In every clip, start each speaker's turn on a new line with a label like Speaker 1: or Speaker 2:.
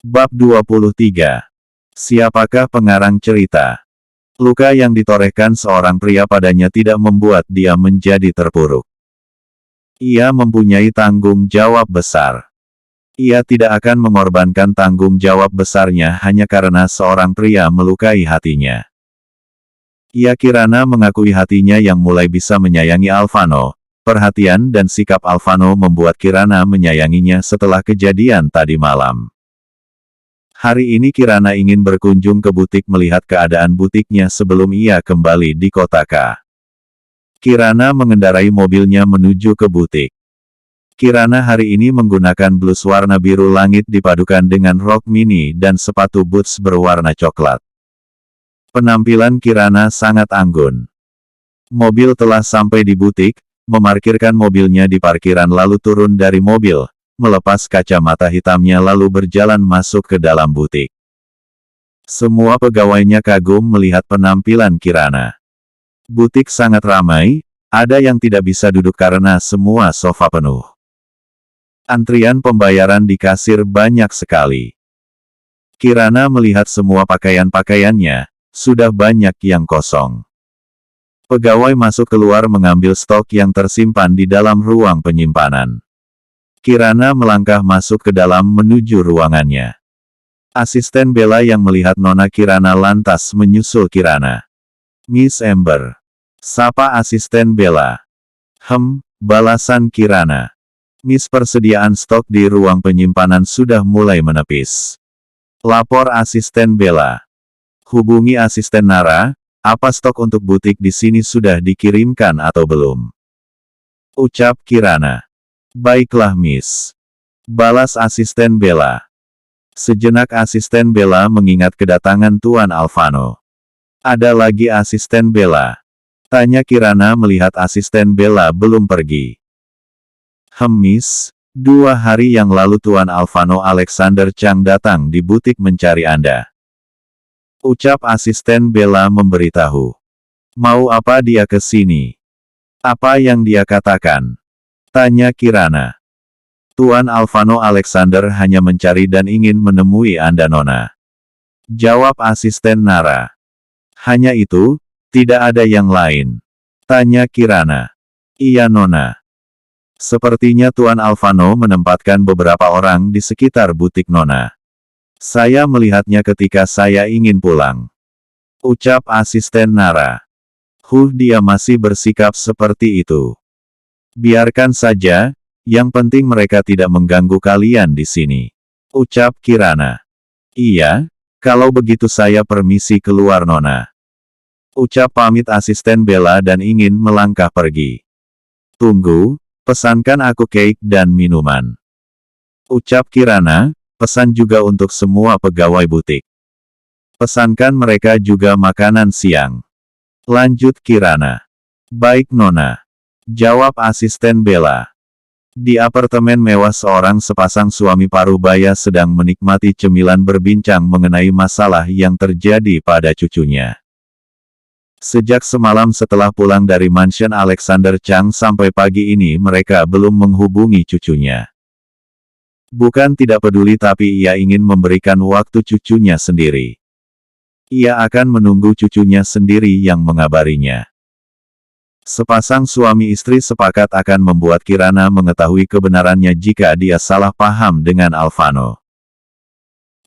Speaker 1: Bab 23. Siapakah pengarang cerita? Luka yang ditorehkan seorang pria padanya tidak membuat dia menjadi terpuruk. Ia mempunyai tanggung jawab besar. Ia tidak akan mengorbankan tanggung jawab besarnya hanya karena seorang pria melukai hatinya. Ia Kirana mengakui hatinya yang mulai bisa menyayangi Alvano. Perhatian dan sikap Alvano membuat Kirana menyayanginya setelah kejadian tadi malam. Hari ini Kirana ingin berkunjung ke butik melihat keadaan butiknya sebelum ia kembali di kota K. Kirana mengendarai mobilnya menuju ke butik. Kirana hari ini menggunakan blus warna biru langit dipadukan dengan rok mini dan sepatu boots berwarna coklat. Penampilan Kirana sangat anggun. Mobil telah sampai di butik, memarkirkan mobilnya di parkiran lalu turun dari mobil, melepas kacamata hitamnya lalu berjalan masuk ke dalam butik. Semua pegawainya kagum melihat penampilan Kirana. Butik sangat ramai, ada yang tidak bisa duduk karena semua sofa penuh. Antrian pembayaran di kasir banyak sekali. Kirana melihat semua pakaian-pakaiannya, sudah banyak yang kosong. Pegawai masuk keluar mengambil stok yang tersimpan di dalam ruang penyimpanan. Kirana melangkah masuk ke dalam menuju ruangannya. Asisten Bella yang melihat Nona Kirana lantas menyusul Kirana. "Miss Ember," sapa asisten Bella. Balasan Kirana. "Miss, persediaan stok di ruang penyimpanan sudah mulai menepis," lapor asisten Bella. "Hubungi asisten Nara. Apa stok untuk butik di sini sudah dikirimkan atau belum?" ucap Kirana. "Baiklah Miss," balas asisten Bella. Sejenak asisten Bella mengingat kedatangan Tuan Alvano. "Ada lagi asisten Bella?" tanya Kirana melihat asisten Bella belum pergi. Miss, 2 hari yang lalu Tuan Alvano Alexander Chang datang di butik mencari Anda," ucap asisten Bella memberitahu. "Mau apa dia ke sini? Apa yang dia katakan?" tanya Kirana. "Tuan Alvano Alexander hanya mencari dan ingin menemui Anda Nona," jawab asisten Nara. "Hanya itu, tidak ada yang lain?" tanya Kirana. "Iya Nona. Sepertinya Tuan Alvano menempatkan beberapa orang di sekitar butik Nona. Saya melihatnya ketika saya ingin pulang," ucap asisten Nara. Dia masih bersikap seperti itu. "Biarkan saja, yang penting mereka tidak mengganggu kalian di sini," ucap Kirana. "Iya, kalau begitu saya permisi keluar Nona," ucap pamit asisten Bella dan ingin melangkah pergi. "Tunggu, pesankan aku cake dan minuman," ucap Kirana. "Pesan juga untuk semua pegawai butik. Pesankan mereka juga makanan siang," lanjut Kirana. "Baik Nona," jawab asisten Bella. Di apartemen mewah seorang sepasang suami parubaya sedang menikmati cemilan berbincang mengenai masalah yang terjadi pada cucunya. Sejak semalam setelah pulang dari mansion Alexander Chang sampai pagi ini mereka belum menghubungi cucunya. Bukan tidak peduli tapi ia ingin memberikan waktu cucunya sendiri. Ia akan menunggu cucunya sendiri yang mengabarinya. Sepasang suami istri sepakat akan membuat Kirana mengetahui kebenarannya jika dia salah paham dengan Alvano.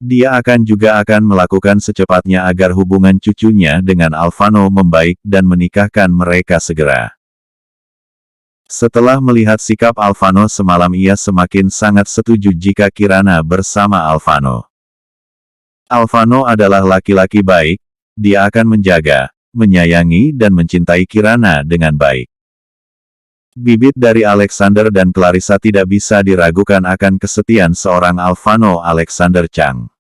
Speaker 1: Dia akan melakukan secepatnya agar hubungan cucunya dengan Alvano membaik dan menikahkan mereka segera. Setelah melihat sikap Alvano semalam ia semakin sangat setuju jika Kirana bersama Alvano. Alvano adalah laki-laki baik, dia akan menjaga, menyayangi dan mencintai Kirana dengan baik. Bibit dari Alexander dan Clarissa tidak bisa diragukan akan kesetiaan seorang Alvano Alexander Chang.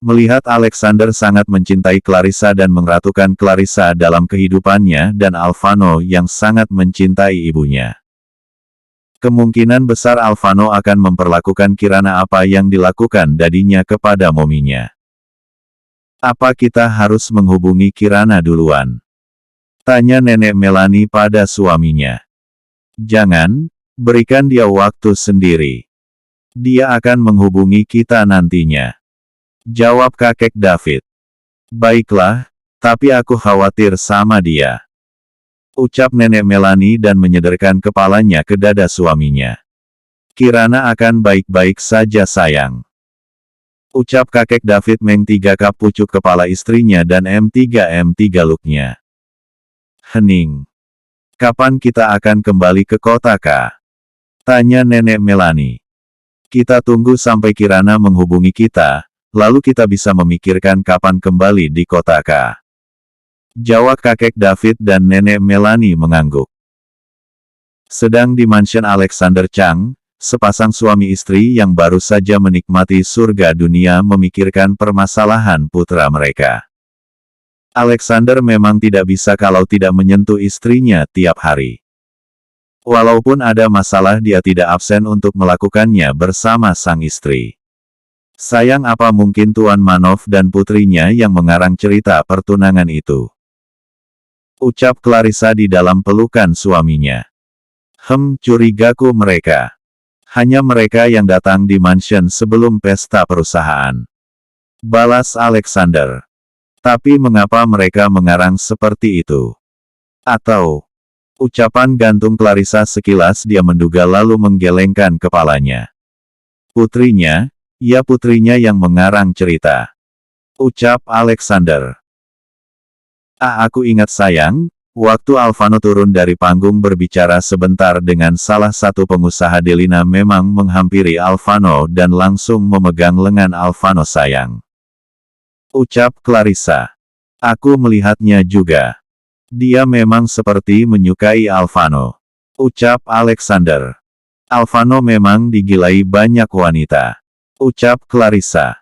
Speaker 1: Melihat Alexander sangat mencintai Clarissa dan mengeratukan Clarissa dalam kehidupannya dan Alvano yang sangat mencintai ibunya. Kemungkinan besar Alvano akan memperlakukan Kirana apa yang dilakukan dadinya kepada mominya. "Apa kita harus menghubungi Kirana duluan?" tanya Nenek Melanie pada suaminya. "Jangan, berikan dia waktu sendiri," Dia akan menghubungi kita nantinya. Jawab kakek David. Baiklah, tapi aku khawatir sama dia. Ucap nenek Melanie dan menyederkan kepalanya ke dada suaminya. Kirana akan baik-baik saja sayang. Ucap kakek David meng-3 pucuk kepala istrinya dan M3 looknya. Hening. Kapan kita akan kembali ke kota K? Tanya nenek Melanie. Kita tunggu sampai Kirana menghubungi kita, lalu kita bisa memikirkan kapan kembali di kota K. Jawab kakek David dan nenek Melanie mengangguk. Sedang di mansion Alexander Chang, sepasang suami istri yang baru saja menikmati surga dunia memikirkan permasalahan putra mereka. Alexander memang tidak bisa kalau tidak menyentuh istrinya tiap hari. Walaupun ada masalah dia tidak absen untuk melakukannya bersama sang istri. Sayang apa mungkin Tuan Manov dan putrinya yang mengarang cerita pertunangan itu. Ucap Clarissa di dalam pelukan suaminya. Curigaku mereka. Hanya mereka yang datang di mansion sebelum pesta perusahaan. Balas Alexander. Tapi mengapa mereka mengarang seperti itu? Atau... Ucapan gantung Clarissa sekilas dia menduga lalu menggelengkan kepalanya. Putrinya, ya putrinya yang mengarang cerita. Ucap Alexander. Aku ingat sayang, waktu Alvano turun dari panggung berbicara sebentar dengan salah satu pengusaha Delina memang menghampiri Alvano dan langsung memegang lengan Alvano sayang. Ucap Clarissa. Aku melihatnya juga. Dia memang seperti menyukai Alvano. Ucap Alexander. Alvano memang digilai banyak wanita. Ucap Clarissa.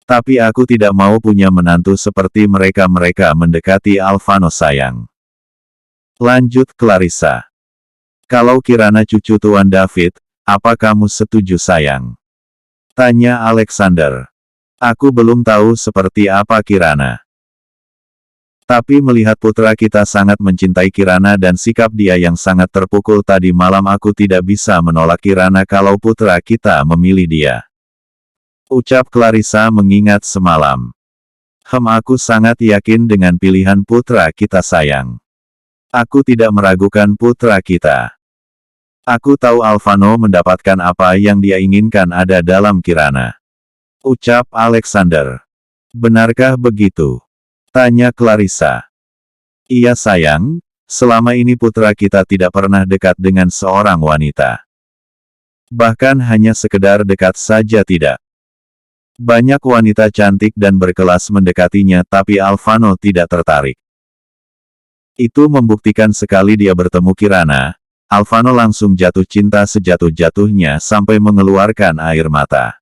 Speaker 1: Tapi aku tidak mau punya menantu seperti mereka-mereka mendekati Alvano sayang. Lanjut Clarissa. Kalau Kirana cucu Tuan David, apa kamu setuju sayang? Tanya Alexander. Aku belum tahu seperti apa Kirana. Tapi melihat putra kita sangat mencintai Kirana dan sikap dia yang sangat terpukul tadi malam aku tidak bisa menolak Kirana kalau putra kita memilih dia. Ucap Clarissa mengingat semalam. Aku sangat yakin dengan pilihan putra kita sayang. Aku tidak meragukan putra kita. Aku tahu Alvano mendapatkan apa yang dia inginkan ada dalam Kirana. Ucap Alexander. Benarkah begitu? Tanya Clarissa. Iya sayang, selama ini putra kita tidak pernah dekat dengan seorang wanita. Bahkan hanya sekedar dekat saja tidak. Banyak wanita cantik dan berkelas mendekatinya tapi Alvano tidak tertarik. Itu membuktikan sekali dia bertemu Kirana, Alvano langsung jatuh cinta sejatuh-jatuhnya sampai mengeluarkan air mata.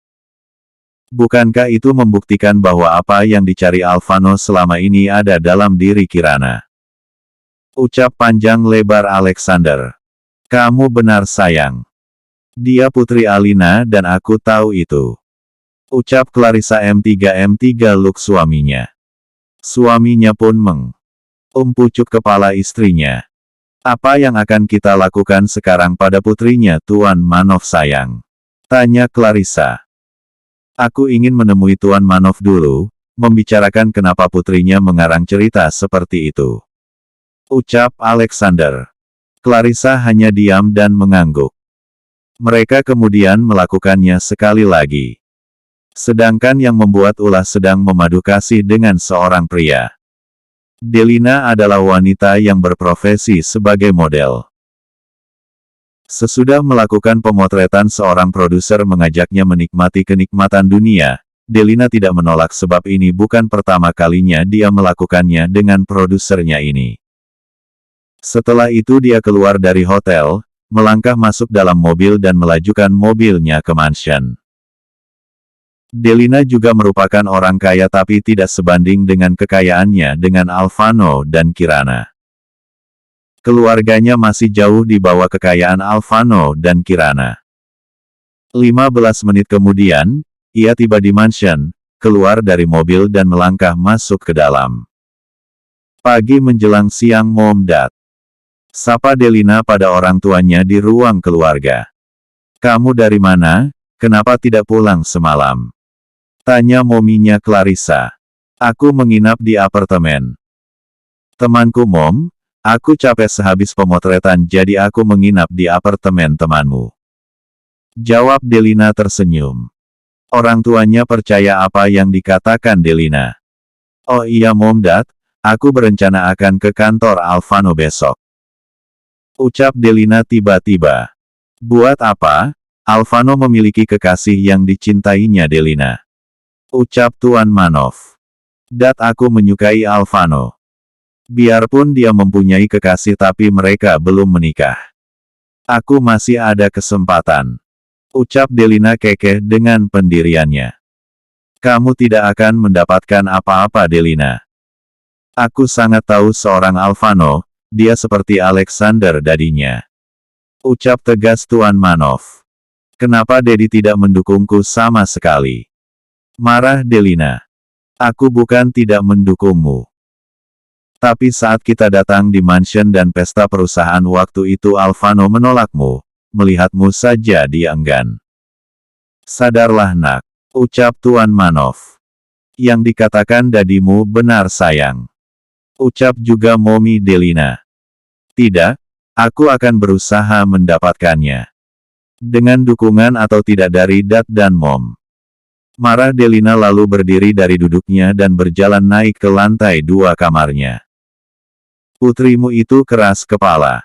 Speaker 1: Bukankah itu membuktikan bahwa apa yang dicari Alvano selama ini ada dalam diri Kirana? Ucap panjang lebar Alexander. Kamu benar sayang. Dia putri Alina dan aku tahu itu. Ucap Clarissa M3 look suaminya. Suaminya pun pucuk kepala istrinya. Apa yang akan kita lakukan sekarang pada putrinya Tuan Manov sayang? Tanya Clarissa. Aku ingin menemui Tuan Manov dulu, membicarakan kenapa putrinya mengarang cerita seperti itu. Ucap Alexander. Clarissa hanya diam dan mengangguk. Mereka kemudian melakukannya sekali lagi. Sedangkan yang membuat ulah sedang memadu kasih dengan seorang pria. Delina adalah wanita yang berprofesi sebagai model. Sesudah melakukan pemotretan seorang produser mengajaknya menikmati kenikmatan dunia, Delina tidak menolak sebab ini bukan pertama kalinya dia melakukannya dengan produsernya ini. Setelah itu dia keluar dari hotel, melangkah masuk dalam mobil dan melajukan mobilnya ke mansion. Delina juga merupakan orang kaya tapi tidak sebanding dengan kekayaannya dengan Alvano dan Kirana. Keluarganya masih jauh di bawah kekayaan Alvano dan Kirana. 15 menit kemudian, ia tiba di mansion, keluar dari mobil dan melangkah masuk ke dalam. Pagi menjelang siang Mom Dad. Sapa Delina pada orang tuanya di ruang keluarga. Kamu dari mana? kenapa tidak pulang semalam? Tanya mominya Clarissa. Aku menginap di apartemen. Temanku Mom, aku capek sehabis pemotretan jadi aku menginap di apartemen temanmu. Jawab Delina tersenyum. Orang tuanya percaya apa yang dikatakan Delina. Oh iya Mom Dad, aku berencana akan ke kantor Alvano besok. Ucap Delina tiba-tiba. Buat apa? Alvano memiliki kekasih yang dicintainya Delina. Ucap Tuan Manov. Dad aku menyukai Alvano. Biarpun dia mempunyai kekasih tapi mereka belum menikah. Aku masih ada kesempatan. Ucap Delina kekeh dengan pendiriannya. Kamu tidak akan mendapatkan apa-apa Delina. Aku sangat tahu seorang Alvano, dia seperti Alexander dadinya. Ucap tegas Tuan Manov. Kenapa Dedi tidak mendukungku sama sekali? Marah Delina. Aku bukan tidak mendukungmu. Tapi saat kita datang di mansion dan pesta perusahaan waktu itu Alvano menolakmu, melihatmu saja dia enggan. Sadarlah nak, ucap Tuan Manov. Yang dikatakan dadimu benar sayang. Ucap juga Momi Delina. Tidak, aku akan berusaha mendapatkannya. Dengan dukungan atau tidak dari Dad dan Mom. Marah Delina lalu berdiri dari duduknya dan berjalan naik ke lantai 2 kamarnya. Putrimu itu keras kepala.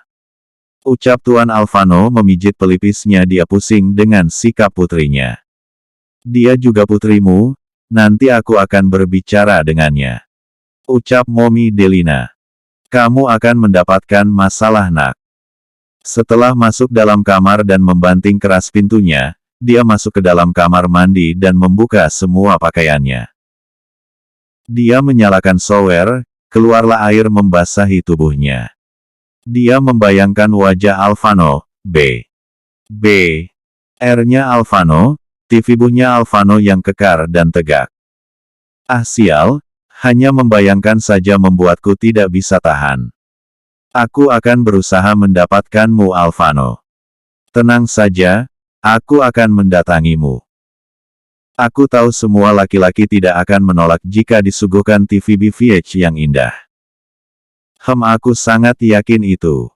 Speaker 1: Ucap Tuan Alvano memijit pelipisnya dia pusing dengan sikap putrinya. Dia juga putrimu, nanti aku akan berbicara dengannya. Ucap Momi Delina. Kamu akan mendapatkan masalah nak. Setelah masuk dalam kamar dan membanting keras pintunya, dia masuk ke dalam kamar mandi dan membuka semua pakaiannya. Dia menyalakan shower, keluarlah air membasahi tubuhnya. Dia membayangkan wajah Alvano, R-nya Alvano, tubuhnya Alvano yang kekar dan tegak. Ah sial, hanya membayangkan saja membuatku tidak bisa tahan. Aku akan berusaha mendapatkanmu Alvano. Tenang saja, aku akan mendatangimu. Aku tahu semua laki-laki tidak akan menolak jika disuguhkan TV BVH yang indah. Aku sangat yakin itu.